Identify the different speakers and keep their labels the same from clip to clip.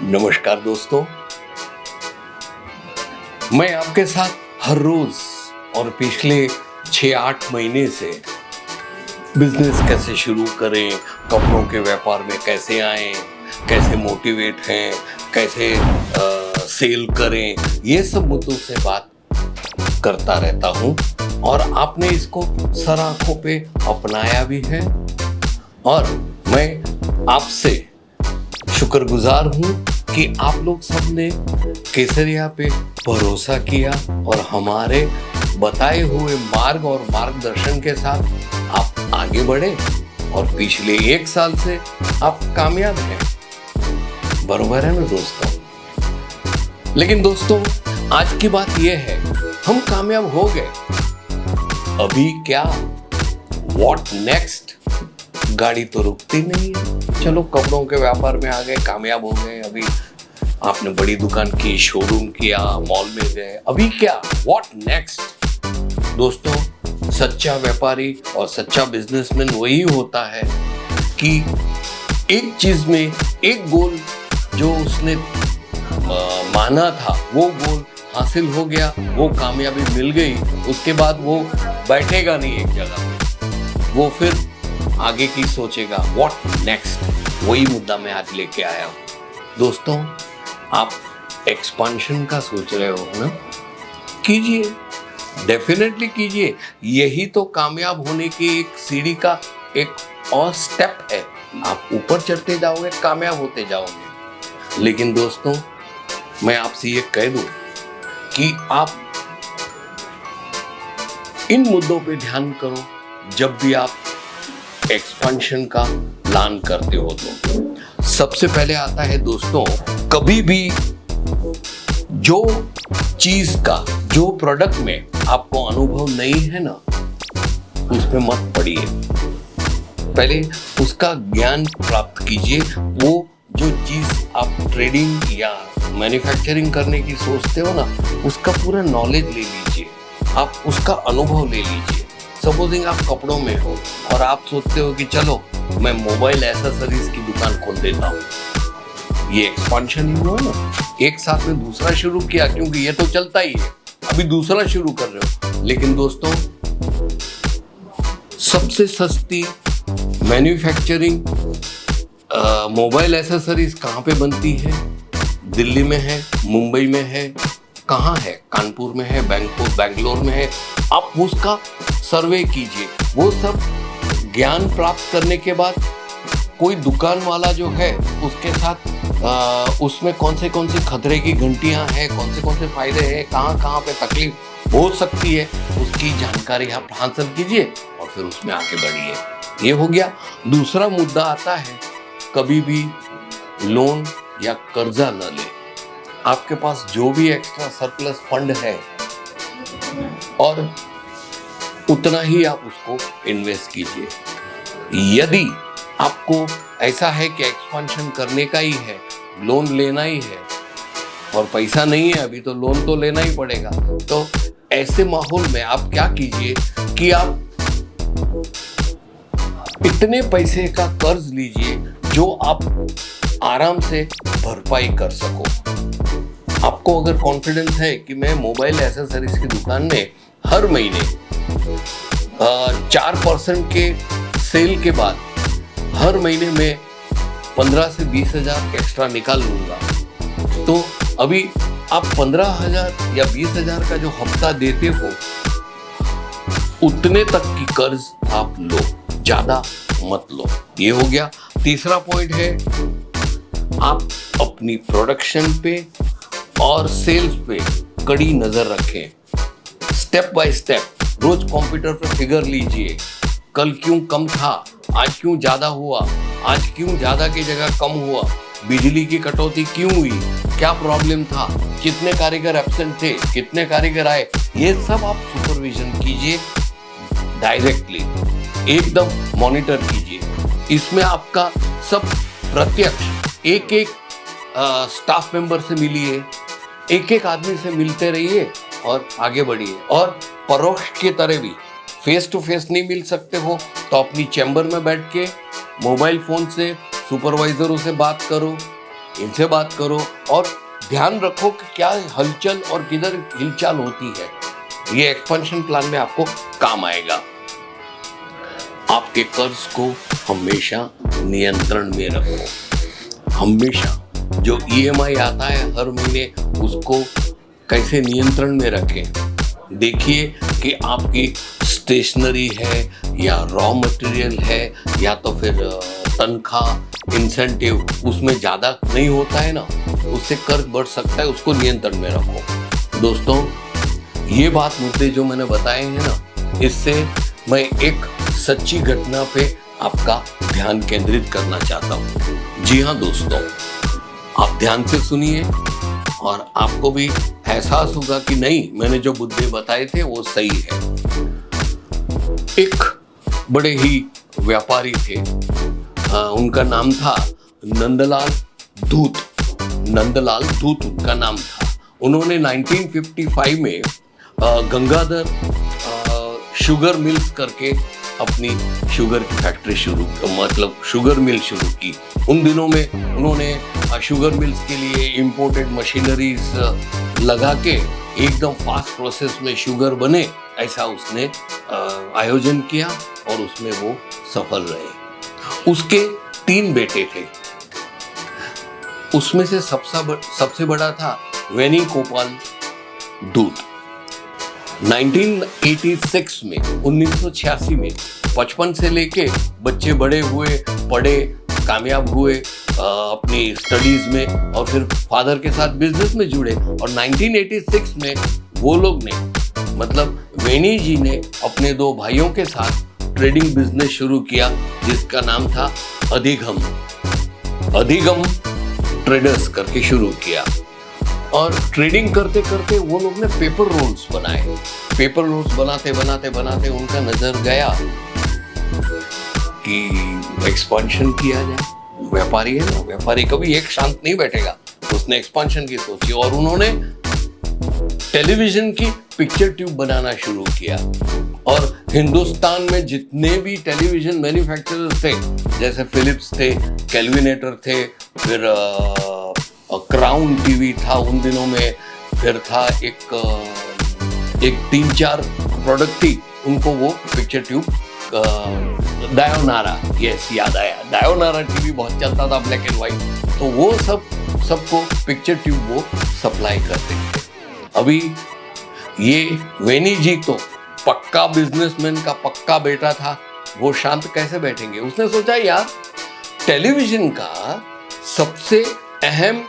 Speaker 1: नमस्कार दोस्तों, मैं आपके साथ हर रोज और पिछले 6-8 महीने से बिजनेस कैसे शुरू करें, कपड़ों के व्यापार में कैसे आएं, कैसे मोटिवेट हैं, कैसे सेल करें, ये सब मुद्दों से बात करता रहता हूं और आपने इसको सर आंखों पे अपनाया भी है और मैं आपसे शुक्रगुजार हूं कि आप लोग सबने केसरिया पे भरोसा किया और हमारे बताए हुए मार्ग और मार्गदर्शन के साथ आप आगे बढ़े और पिछले 1 साल से आप कामयाब हैं। बरोबर है ना दोस्तों? लेकिन दोस्तों, आज की बात यह है, हम कामयाब हो गए, अभी क्या? What next? गाड़ी तो रुकती नहीं है। चलो, कपड़ों के व्यापार में आ गए, कामयाब हो गए, अभी आपने बड़ी दुकान की, शोरूम किया, मॉल में गए, अभी क्या? What next? दोस्तों, सच्चा व्यापारी और सच्चा बिजनेसमैन वही होता है कि एक चीज में एक गोल जो उसने माना था वो गोल हासिल हो गया, वो कामयाबी मिल गई, उसके बाद वो बैठेगा नहीं एक जगह पे, वो फिर आगे की सोचेगा। What next? वही मुद्दा मैं आज लेके आया हूँ। दोस्तों, आप एक्सपांशन का सोच रहे हो ना? कीजिए, डेफिनेटली कीजिए। यही तो कामयाब होने की एक सीढ़ी का एक और स्टेप है। आप ऊपर चढ़ते जाओगे, कामयाब होते जाओगे। लेकिन दोस्तों, मैं आपसे ये कह दूं कि आप इन मुद्दों पे ध्यान करो जब भी आप एक्सपेंशन का प्लान करते हो। तो सबसे पहले आता है दोस्तों, कभी भी जो चीज का, जो प्रोडक्ट में आपको अनुभव नहीं है ना, उसमें मत पड़िए। पहले उसका ज्ञान प्राप्त कीजिए। वो जो चीज आप ट्रेडिंग या मैन्युफैक्चरिंग करने की सोचते हो ना, उसका पूरा नॉलेज ले लीजिए, आप उसका अनुभव ले लीजिए। सपोजिंग आप कपड़ों में हो और आप सोचते हो कि चलो मैं मोबाइल एक्सेसरीज की दुकान खोल देता हूँ, ये एक्सपेंशन ही हुआ ना। एक साथ में दूसरा शुरू किया, क्योंकि ये तो चलता ही है, अभी दूसरा शुरू कर रहे हो। लेकिन दोस्तों, सबसे सस्ती मैन्युफैक्चरिंग मोबाइल एक्सेसरीज कहाँ पे बनती है? दिल्ली में है, मुंबई में है, कहाँ है? कानपुर में है, बैंगलोर में है। आप उसका सर्वे कीजिए। वो सब ज्ञान प्राप्त करने के बाद कोई दुकान वाला जो है उसके साथ उसमें कौन से खतरे की घंटियां हैं, कौन से फायदे हैं, कहाँ पे तकलीफ हो सकती है, उसकी जानकारी आप हासिल कीजिए और फिर उसमें आगे बढ़िए। ये हो गया। दूसरा मुद्दा आता है, कभी भी लोन या कर्जा न ले। आपके पास जो भी एक्स्ट्रा सरप्लस फंड है और उतना ही आप उसको इन्वेस्ट कीजिए। यदि आपको ऐसा है कि एक्सपेंशन करने का ही है, लोन लेना ही है और पैसा नहीं है अभी, तो लोन तो लेना ही पड़ेगा। तो ऐसे माहौल में आप क्या कीजिए कि आप इतने पैसे का कर्ज लीजिए जो आप आराम से भरपाई कर सको। आपको अगर कॉन्फिडेंस है कि मैं मोबाइल एक्सेसरीज की दुकान में हर महीने 4% के सेल के बाद हर महीने में 15 से 20 हजार एक्स्ट्रा निकाल लूंगा, तो अभी आप 15,000 या 20,000 का जो हफ्ता देते हो, उतने तक की कर्ज आप लो, ज्यादा मत लो। ये हो गया। तीसरा पॉइंट है, आप अपनी प्रोडक्शन पे और सेल्स पे कड़ी नजर रखें। स्टेप बाय स्टेप रोज कंप्यूटर पर फिगर लीजिए। कल क्यों कम था, आज क्यों ज्यादा हुआ, आज क्यों ज्यादा की जगह कम हुआ, बिजली की कटौती क्यों हुई, क्या प्रॉब्लम था, कितने कारीगर एब्सेंट थे, कितने कारीगर आए, ये सब आप सुपरविजन कीजिए। डायरेक्टली एकदम मॉनिटर कीजिए। इसमें आपका सब प्रत्यक्ष एक स्टाफ मेंबर से मिलिए, एक आदमी से मिलते रहिए और आगे बढ़िए। और परोक्ष की तरह भी फेस टू फेस नहीं मिल सकते हो तो अपनी चैम्बर में बैठ के मोबाइल फोन से सुपरवाइजरों से बात करो, इनसे बात करो और ध्यान रखो कि क्या हलचल और किधर हिलचाल होती है। ये एक्सपेंशन प्लान में आपको काम आएगा। आपके कर्ज को हमेशा नियंत्रण में रखो। हमेशा जो ईएमआई आता है हर महीने उसको कैसे नियंत्रण में रखें। देखिए कि आपकी स्टेशनरी है या रॉ मटेरियल है या तो फिर तनख्वाह इंसेंटिव उसमें ज़्यादा नहीं होता है ना, उससे कर्ज बढ़ सकता है, उसको नियंत्रण में रखो। दोस्तों, ये बात मुद्दे जो मैंने बताए हैं ना, इससे मैं एक सच्ची घटना पे आपका ध्यान केंद्रित करना चाहता हूँ। जी हाँ दोस्तों, आप ध्यान से सुनिए और आपको भी एहसास होगा कि नहीं, मैंने जो मुद्दे बताए थे वो सही है। एक बड़े ही व्यापारी थे, उनका नाम था नंदलाल धूत। नंदलाल धूत उनका नाम था। उन्होंने 1955 में गंगाधर शुगर मिल्स करके अपनी शुगर की फैक्ट्री मतलब शुगर मिल शुरू की। उन दिनों में उन्होंने शुगर मिल्स के लिए इंपोर्टेड मशीनरीज लगा के एकदम फास्ट प्रोसेस में शुगर बने, ऐसा उसने आयोजन किया और उसमें वो सफल रहे। उसके 3 बेटे थे। उसमें से सबसे बड़ा था वेणुगोपाल धूत। 1986 में 1986 में 55 से लेके बच्चे बड़े हुए, पढ़े, कामयाब हुए अपनी स्टडीज में और फिर फादर के साथ बिजनेस में जुड़े। और 1986 में वो लोग ने मतलब वेणी जी ने अपने 2 भाइयों के साथ ट्रेडिंग बिजनेस शुरू किया जिसका नाम था अधिगम ट्रेडर्स करके शुरू किया। और ट्रेडिंग करते करते वो लोग ने पेपर रोल्स बनाए। पेपर रोल्स बनाते उनका नजर गया कि एक्सपेंशन किया जाए। व्यापारी है ना, व्यापारी कभी एक शांत नहीं बैठेगा। उसने एक्सपेंशन की सोची और उन्होंने टेलीविजन की पिक्चर ट्यूब बनाना शुरू किया। और हिंदुस्तान में जितने भी टेलीविजन मैन्युफैक्चरर्स थे, जैसे फिलिप्स थे, कैलविनेटर थे, फिर क्राउन टीवी था उन दिनों में, फिर था एक 3-4 प्रोडक्ट थी, उनको वो पिक्चर ट्यूब डायोनारा, यस याद आया, डायोनारा टीवी बहुत चलता था, ब्लैक एंड व्हाइट, तो वो सबको पिक्चर ट्यूब वो सप्लाई करते थे। अभी ये वेणी जी तो पक्का बिजनेसमैन का पक्का बेटा था, वो शांत कैसे बैठेंगे। उसने सोचा यार टेलीविजन का सबसे अहम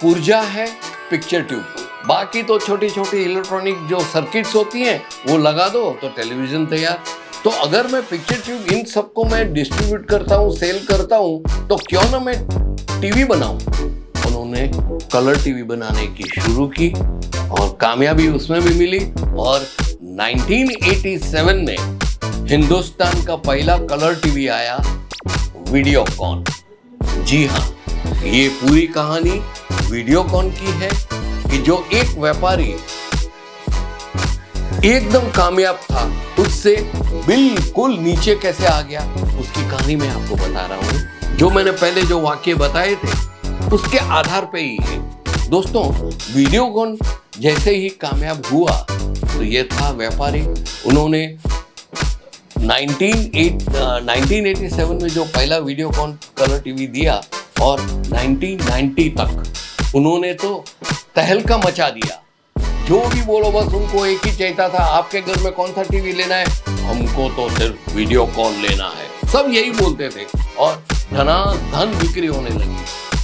Speaker 1: पुर्जा है पिक्चर ट्यूब, बाकी तो छोटी छोटी इलेक्ट्रॉनिक जो सर्किट्स होती हैं वो लगा दो तो टेलीविजन तैयार। तो अगर मैं पिक्चर ट्यूब इन सबको मैं डिस्ट्रीब्यूट करता हूँ, सेल करता हूँ, तो क्यों ना मैं टीवी बनाऊं। उन्होंने कलर टीवी बनाने की शुरू की और कामयाबी उसमें भी मिली। और 1987 में हिंदुस्तान का पहला कलर टीवी आया, वीडियोकॉन। जी हाँ, ये पूरी कहानी वीडियोकॉन की है कि जो एक व्यापारी एकदम कामयाब था, उससे बिल्कुल नीचे कैसे आ गया, उसकी कहानी मैं आपको बता रहा हूं। जो मैंने पहले जो वाक्य बताए थे उसके आधार पे ही है। दोस्तों, वीडियोकॉन जैसे ही कामयाब हुआ तो ये था व्यापारी, उन्होंने 1987 में जो पहला वीडियोकॉन कलर टीवी दिया और 1990 तक उन्होंने तो तहलका मचा दिया। जो भी बोलो बस उनको एक ही चाहता था, आपके घर में कौन सा टीवी लेना है, हमको तो सिर्फ वीडियोकॉन लेना है, सब यही बोलते थे और धनाधन बिक्री होने लगी।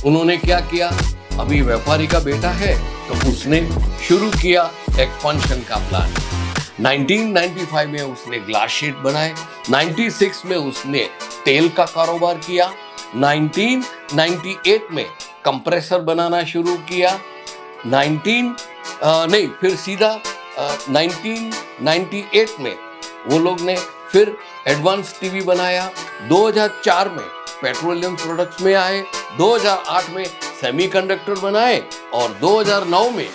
Speaker 1: उन्होंने क्या किया, अभी व्यापारी का बेटा है तो उसने शुरू किया एक्सपेंशन का प्लान। 1995 में उसने ग्लास शीट बनाए, 96 में उसने तेल का कारोबार किया, 1998 में कंप्रेसर बनाना शुरू किया, 1998 में वो लोग ने फिर एडवांस टीवी बनाया, 2004 में पेट्रोलियम प्रोडक्ट्स में आए, 2008 में सेमीकंडक्टर बनाए और 2009 में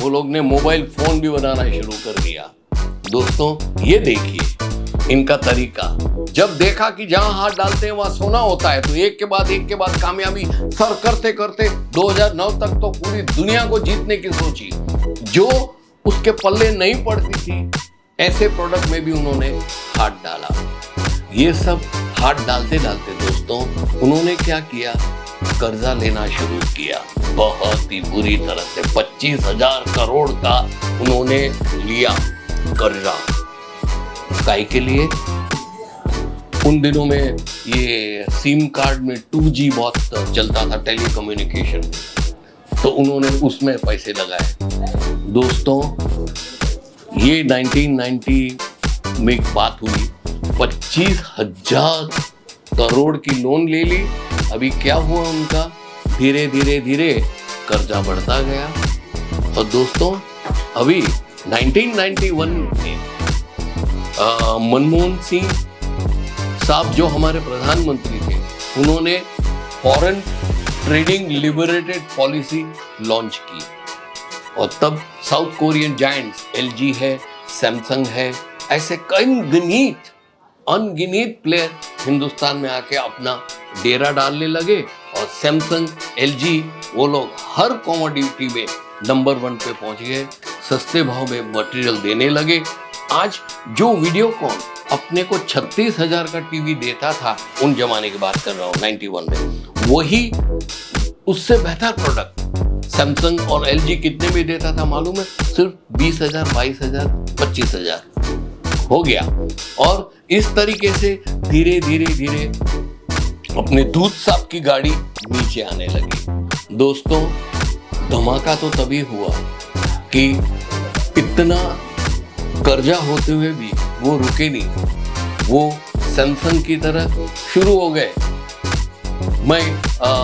Speaker 1: वो लोग ने मोबाइल फोन भी बनाना शुरू कर दिया। दोस्तों, ये देखिए इनका तरीका, जब देखा कि जहां हाथ डालते हैं वहां सोना होता है, तो एक के बाद कामयाबी सर करते करते 2009 तक तो पूरी दुनिया को जीतने की सोची। जो उसके पल्ले नहीं पड़ती थी, ऐसे प्रोडक्ट में भी उन्होंने हाथ डाला। ये सब हाथ डालते डालते दोस्तों उन्होंने क्या किया, कर्जा लेना शुरू किया। बहुत ही बुरी तरह से 25,000 करोड़ का उन्होंने लिया कर्जा। काहे के लिए? उन दिनों में ये सिम कार्ड में 2G बहुत चलता था, टेलीकम्युनिकेशन, तो उन्होंने उसमें पैसे लगाए। दोस्तों ये 1990 में एक बात हुई, 25,000 करोड़ की लोन ले ली। अभी क्या हुआ उनका, धीरे धीरे कर्जा बढ़ता गया। और दोस्तों अभी 1991 में मनमोहन सिंह साहब जो हमारे प्रधानमंत्री थे, उन्होंने foreign trading liberated policy launch की। और तब साउथ कोरियन जायंट्स LG है, सैमसंग है, ऐसे कई अनगिनत प्लेयर हिंदुस्तान में आके अपना डेरा डालने लगे। और सैमसंग LG वो लोग हर कमोडिटी में नंबर 1 पे पहुंच गए, सस्ते भाव में मटेरियल देने लगे। आज जो वीडियोकॉन अपने को 36,000 का टीवी देता था, उन जमाने की बात कर रहा हूँ 91 में, वही उससे बेहतर प्रोडक्ट सैमसंग और LG कितने में देता था मालूम है? सिर्फ 20,000, 22,000, 25,000 हो गया। और इस तरीके से धीरे धीरे अपने दूध साहब की गाड़ी नीचे आने लगी। दोस्तों धमाका तो तभी हुआ कि इतना कर्जा होते हुए भी वो रुके नहीं, वो सैमसंग की तरह शुरू हो गए। मैं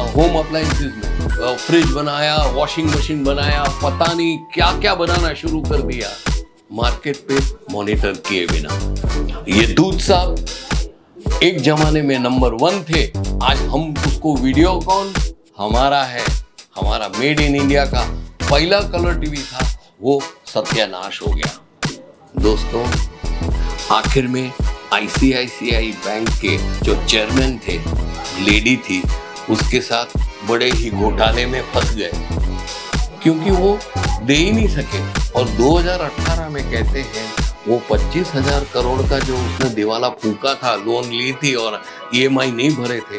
Speaker 1: होम अप्लायंसेस में फ्रिज बनाया, वॉशिंग मशीन बनाया, पता नहीं क्या क्या बनाना शुरू कर दिया, मार्केट पे मॉनिटर किए बिना। ये दूध साहब एक जमाने में नंबर 1 थे, आज हम उसको वीडियोकॉन हमारा है, हमारा मेड इन इंडिया का पहला कलर टीवी था, वो सत्यानाश हो गया। दोस्तों आखिर में ICICI बैंक के जो चेयरमैन थे, लेडी थी, उसके साथ बड़े ही घोटाले में फंस गए, क्योंकि वो दे ही नहीं सके। और 2018 में कहते हैं वो 25,000 करोड़ का जो उसने दिवाला फूका था, लोन ली थी और EMI नहीं भरे थे,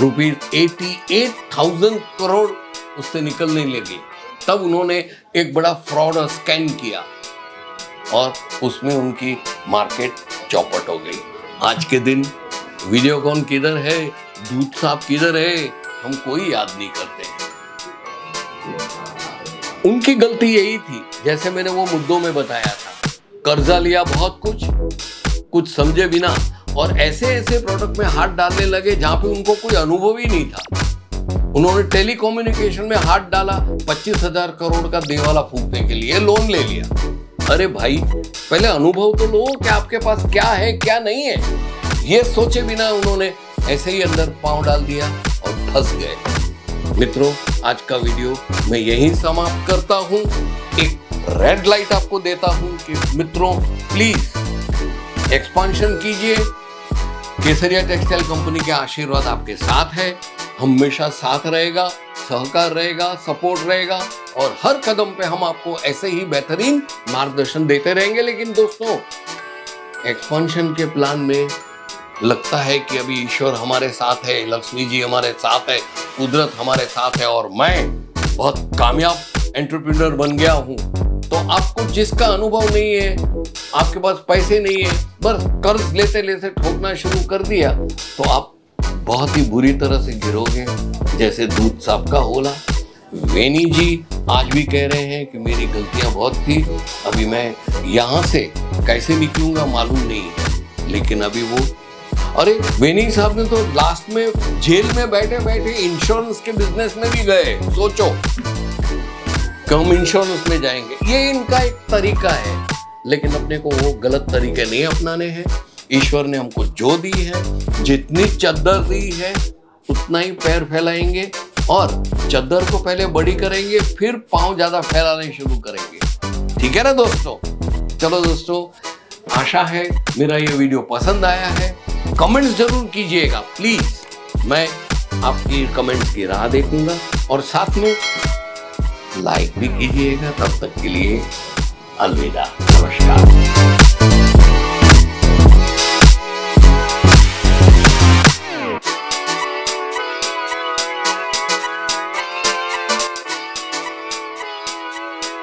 Speaker 1: ₹88,000 करोड़ उससे निकलने लगी। तब उन्होंने एक बड़ा फ्रॉड और स्कैम किया और उसमें उनकी मार्केट चौपट हो गई। आज के दिन वीडियोकॉन किधर है, दूध साहब किधर है, हम कोई याद नहीं करते। उनकी गलती यही थी, जैसे मैंने वो मुद्दों में बताया था, कर्जा लिया बहुत कुछ समझे बिना, और ऐसे प्रोडक्ट में हाथ डालने लगे जहां पे उनको कोई अनुभव ही नहीं था। उन्होंने टेलीकम्युनिकेशन में हाथ डाला, 25,000 करोड़ का दिवाला फूकने के लिए लोन ले लिया। अरे भाई पहले अनुभव तो लो कि आपके पास क्या है क्या नहीं है, ये सोचे बिना उन्होंने ऐसे ही अंदर पांव डाल दिया और फंस गए। मित्रों आज का वीडियो मैं यहीं समाप्त करता हूं। एक रेड लाइट आपको देता हूं कि मित्रों प्लीज एक्सपांशन कीजिए। केसरिया टेक्सटाइल कंपनी के आशीर्वाद आपके साथ है, हमेशा साथ रहेगा, सहकार रहेगा, सपोर्ट रहेगा और हर कदम पे हम आपको ऐसे ही बेहतरीन मार्गदर्शन देते रहेंगे। लेकिन दोस्तों एक्सपांशन के प्लान में लगता है कि अभी ईश्वर हमारे साथ है, लक्ष्मी जी हमारे साथ है, कुदरत हमारे साथ है और मैं बहुत कामयाब एंटरप्रेन्योर बन गया हूं। तो आपको जिसका अनुभव नहीं है, आपके पास पैसे नहीं है, बस कर्ज लेते लेते ठोकना शुरू कर दिया, तो आप बहुत ही बुरी तरह से गिरोगे, जैसे दूध साहब का होला। वेनी जी आज भी कह रहे हैं कि मेरी गलतियां बहुत थी, अभी मैं यहाँ से कैसे निकलूंगा मालूम नहीं है। लेकिन अभी वो, अरे वेनी साहब ने तो लास्ट में जेल में बैठे बैठे इंश्योरेंस के बिजनेस में भी गए। सोचो कि हम इंश्योरेंस में जाएंगे, ये इनका एक तरीका है, लेकिन अपने को वो गलत तरीके नहीं अपनाने हैं। ईश्वर ने हमको जो दी है, जितनी चद्दर दी है उतना ही पैर फैलाएंगे और चद्दर को पहले बड़ी करेंगे, फिर पांव ज्यादा फैलाने शुरू करेंगे। ठीक है ना दोस्तों? चलो दोस्तों, आशा है मेरा ये वीडियो पसंद आया है। कमेंट्स जरूर कीजिएगा प्लीज, मैं आपकी कमेंट्स की राह देखूंगा। और साथ में लाइक भी कीजिएगा। तब तक के लिए अलविदा, नमस्कार।